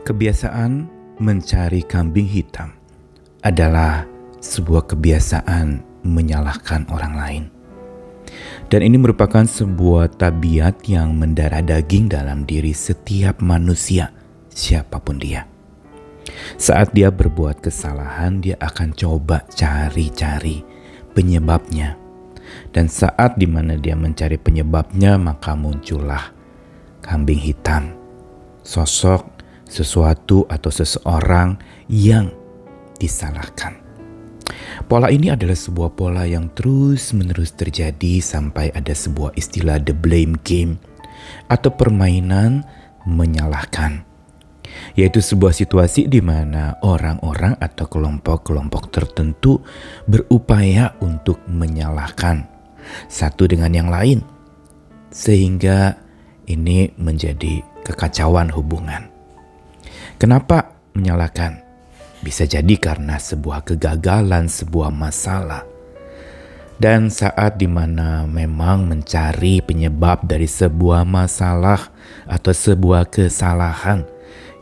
Kebiasaan mencari kambing hitam adalah sebuah kebiasaan menyalahkan orang lain. Dan ini merupakan sebuah tabiat yang mendarah daging dalam diri setiap manusia, siapapun dia. Saat dia berbuat kesalahan, dia akan coba cari-cari penyebabnya. Dan saat dimana dia mencari penyebabnya, maka muncullah kambing hitam. Sosok sesuatu atau seseorang yang disalahkan. Pola ini adalah sebuah pola yang terus-menerus terjadi sampai ada sebuah istilah the blame game atau permainan menyalahkan. Yaitu sebuah situasi di mana orang-orang atau kelompok-kelompok tertentu berupaya untuk menyalahkan satu dengan yang lain. Sehingga ini menjadi kekacauan hubungan. Kenapa menyalahkan? Bisa jadi karena sebuah kegagalan, sebuah masalah. Dan saat dimana memang mencari penyebab dari sebuah masalah atau sebuah kesalahan,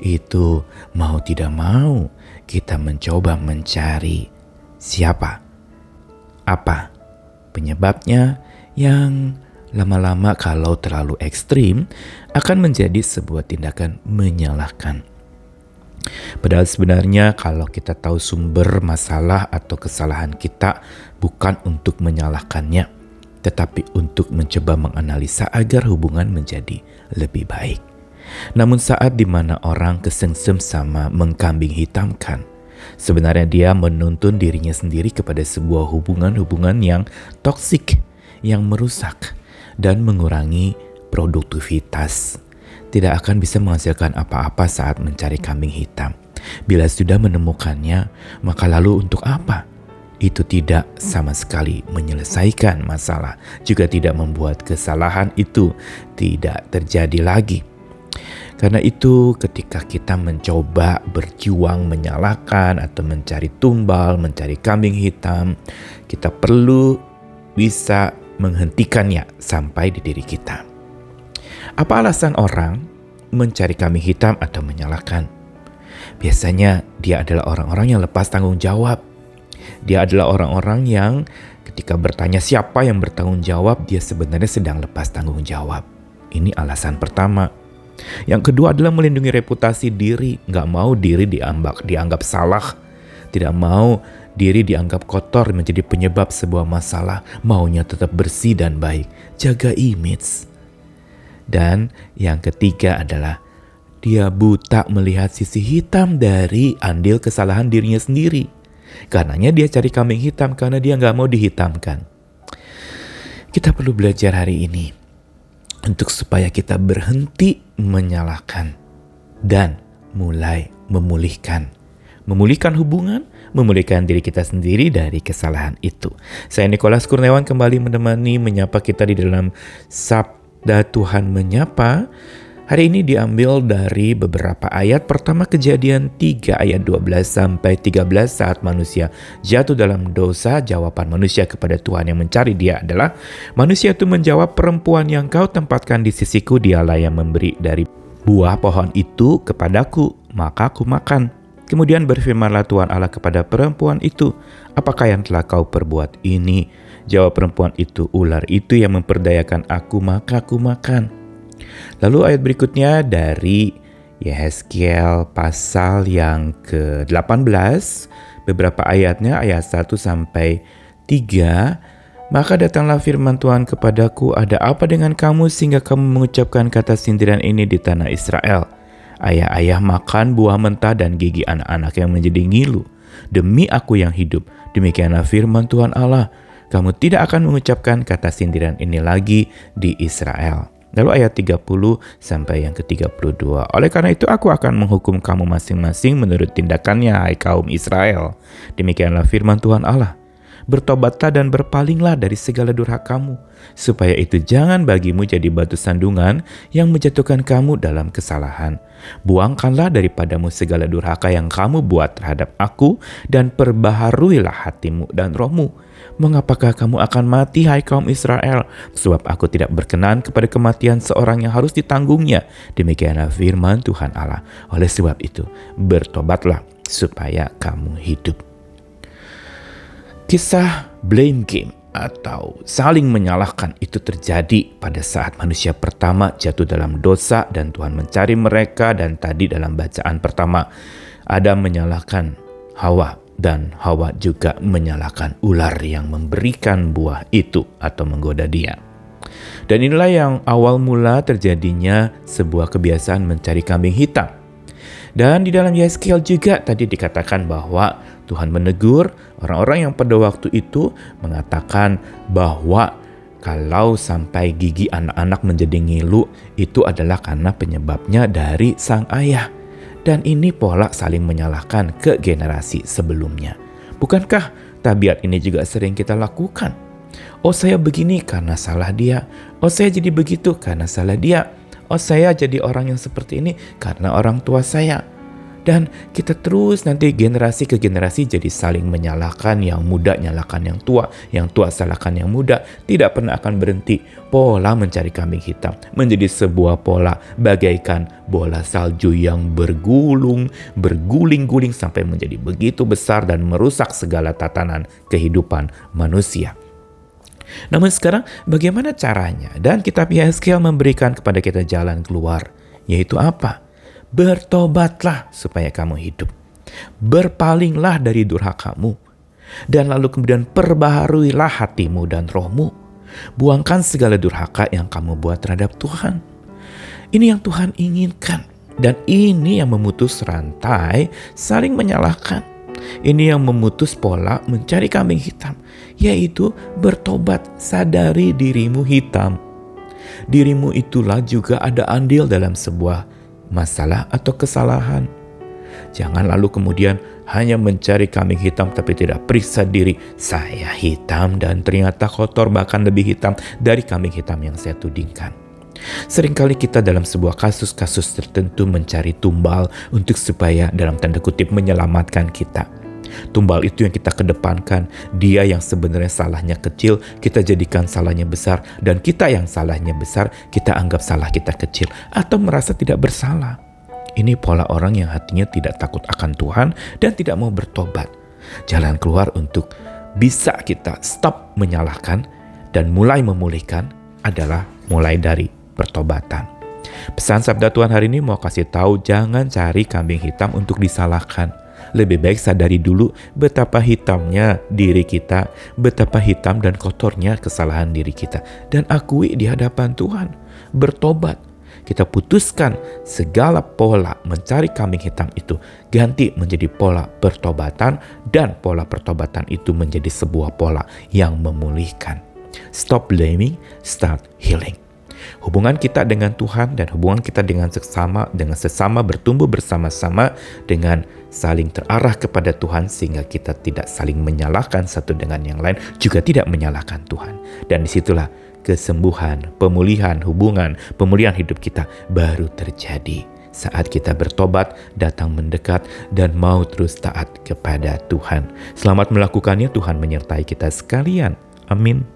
itu mau tidak mau kita mencoba mencari siapa, apa penyebabnya, yang lama-lama kalau terlalu ekstrim akan menjadi sebuah tindakan menyalahkan. Padahal sebenarnya kalau kita tahu sumber masalah atau kesalahan kita, bukan untuk menyalahkannya, tetapi untuk mencoba menganalisa agar hubungan menjadi lebih baik. Namun saat dimana orang kesengsem sama mengkambing hitamkan, sebenarnya dia menuntun dirinya sendiri kepada sebuah hubungan yang toksik, yang merusak dan mengurangi produktivitas. Tidak akan bisa menghasilkan apa-apa saat mencari kambing hitam. Bila sudah menemukannya, maka lalu untuk apa? Itu tidak sama sekali menyelesaikan masalah, juga tidak membuat kesalahan itu tidak terjadi lagi. Karena itu ketika kita mencoba berjuang menyalahkan atau mencari tumbal, mencari kambing hitam, kita perlu bisa menghentikannya sampai di diri kita. Apa alasan orang mencari kambing hitam atau menyalahkan? Biasanya dia adalah orang-orang yang lepas tanggung jawab. Dia adalah orang-orang yang ketika bertanya siapa yang bertanggung jawab, dia sebenarnya sedang lepas tanggung jawab. Ini alasan pertama. Yang kedua adalah melindungi reputasi diri. Gak mau diri dianggap salah. Tidak mau diri dianggap kotor menjadi penyebab sebuah masalah. Maunya tetap bersih dan baik. Jaga image. Dan yang ketiga adalah dia buta melihat sisi hitam dari andil kesalahan dirinya sendiri. Karenanya dia cari kambing hitam karena dia gak mau dihitamkan. Kita perlu belajar hari ini untuk supaya kita berhenti menyalahkan dan mulai memulihkan. Memulihkan hubungan, memulihkan diri kita sendiri dari kesalahan itu. Saya Nikolas Kurniawan kembali menyapa kita di dalam Sabda Tuhan Menyapa. Hari ini diambil dari beberapa ayat. Pertama Kejadian 3 ayat 12 sampai 13. Saat manusia jatuh dalam dosa, jawaban manusia kepada Tuhan yang mencari dia adalah, manusia itu menjawab, perempuan yang kau tempatkan di sisiku, dialah yang memberi dari buah pohon itu kepadaku, maka aku makan. Kemudian berfirmanlah Tuhan Allah kepada perempuan itu, apakah yang telah kau perbuat ini? Jawab perempuan itu, ular itu yang memperdayakan aku, maka aku makan. Lalu ayat berikutnya dari Yehezkiel pasal yang ke-18, beberapa ayatnya ayat 1 sampai 3. Maka datanglah firman Tuhan kepadaku, ada apa dengan kamu sehingga kamu mengucapkan kata sindiran ini di tanah Israel? Ayah-ayah makan buah mentah dan gigi anak-anak yang menjadi ngilu. Demi aku yang hidup, demikianlah firman Tuhan Allah, kamu tidak akan mengucapkan kata sindiran ini lagi di Israel. Lalu ayat 30 sampai yang ke-32. Oleh karena itu aku akan menghukum kamu masing-masing menurut tindakannya, hai kaum Israel. Demikianlah firman Tuhan Allah. Bertobatlah dan berpalinglah dari segala durhakamu, supaya itu jangan bagimu jadi batu sandungan yang menjatuhkan kamu dalam kesalahan. Buangkanlah daripadamu segala durhaka yang kamu buat terhadap aku, dan perbaharuilah hatimu dan rohmu. Mengapakah kamu akan mati, hai kaum Israel? Sebab aku tidak berkenan kepada kematian seorang yang harus ditanggungnya. Demikianlah firman Tuhan Allah. Oleh sebab itu, bertobatlah supaya kamu hidup. Kisah blame game atau saling menyalahkan itu terjadi pada saat manusia pertama jatuh dalam dosa dan Tuhan mencari mereka. Dan tadi dalam bacaan pertama, Adam menyalahkan Hawa dan Hawa juga menyalahkan ular yang memberikan buah itu atau menggoda dia. Dan inilah yang awal mula terjadinya sebuah kebiasaan mencari kambing hitam. Dan di dalam Yeskiel juga tadi dikatakan bahwa Tuhan menegur orang-orang yang pada waktu itu mengatakan bahwa kalau sampai gigi anak-anak menjadi ngilu, itu adalah karena penyebabnya dari sang ayah. Dan ini pola saling menyalahkan ke generasi sebelumnya. Bukankah tabiat ini juga sering kita lakukan? Oh, saya begini karena salah dia. Oh, saya jadi begitu karena salah dia. Oh, saya jadi orang yang seperti ini karena orang tua saya. Dan kita terus nanti generasi ke generasi jadi saling menyalahkan, yang muda nyalahkan yang tua salahkan yang muda. Tidak pernah akan berhenti. Pola mencari kambing hitam menjadi sebuah pola bagaikan bola salju yang berguling-guling sampai menjadi begitu besar dan merusak segala tatanan kehidupan manusia. Namun sekarang bagaimana caranya? Dan kitab Yeskiel memberikan kepada kita jalan keluar, yaitu apa? Bertobatlah supaya kamu hidup. Berpalinglah dari durhakamu. Dan lalu kemudian perbaharuilah hatimu dan rohmu. Buangkan segala durhaka yang kamu buat terhadap Tuhan. Ini yang Tuhan inginkan. Dan ini yang memutus rantai saling menyalahkan. Ini yang memutus pola mencari kambing hitam, yaitu bertobat, sadari dirimu hitam. Dirimu itulah juga ada andil dalam sebuah masalah atau kesalahan. Jangan lalu kemudian hanya mencari kambing hitam tapi tidak periksa diri. Saya hitam dan ternyata kotor, bahkan lebih hitam dari kambing hitam yang saya tudingkan. Seringkali kita dalam sebuah kasus-kasus tertentu mencari tumbal untuk supaya dalam tanda kutip menyelamatkan kita. Tumbal itu yang kita kedepankan. Dia yang sebenarnya salahnya kecil, kita jadikan salahnya besar. Dan kita yang salahnya besar, kita anggap salah kita kecil atau merasa tidak bersalah. Ini pola orang yang hatinya tidak takut akan Tuhan dan tidak mau bertobat. Jalan keluar untuk bisa kita stop menyalahkan dan mulai memulihkan adalah mulai dari pertobatan. Pesan sabda Tuhan hari ini mau kasih tahu, jangan cari kambing hitam untuk disalahkan. Lebih baik sadari dulu betapa hitamnya diri kita, betapa hitam dan kotornya kesalahan diri kita, dan akui di hadapan Tuhan. Bertobat. Kita putuskan segala pola mencari kambing hitam itu, ganti menjadi pola pertobatan, dan pola pertobatan itu menjadi sebuah pola yang memulihkan. Stop blaming, start healing. Hubungan kita dengan Tuhan dan hubungan kita dengan sesama bertumbuh bersama-sama dengan saling terarah kepada Tuhan, sehingga kita tidak saling menyalahkan satu dengan yang lain, juga tidak menyalahkan Tuhan. Dan disitulah kesembuhan, pemulihan hubungan, pemulihan hidup kita baru terjadi saat kita bertobat, datang mendekat, dan mau terus taat kepada Tuhan. Selamat melakukannya. Tuhan menyertai kita sekalian. Amin.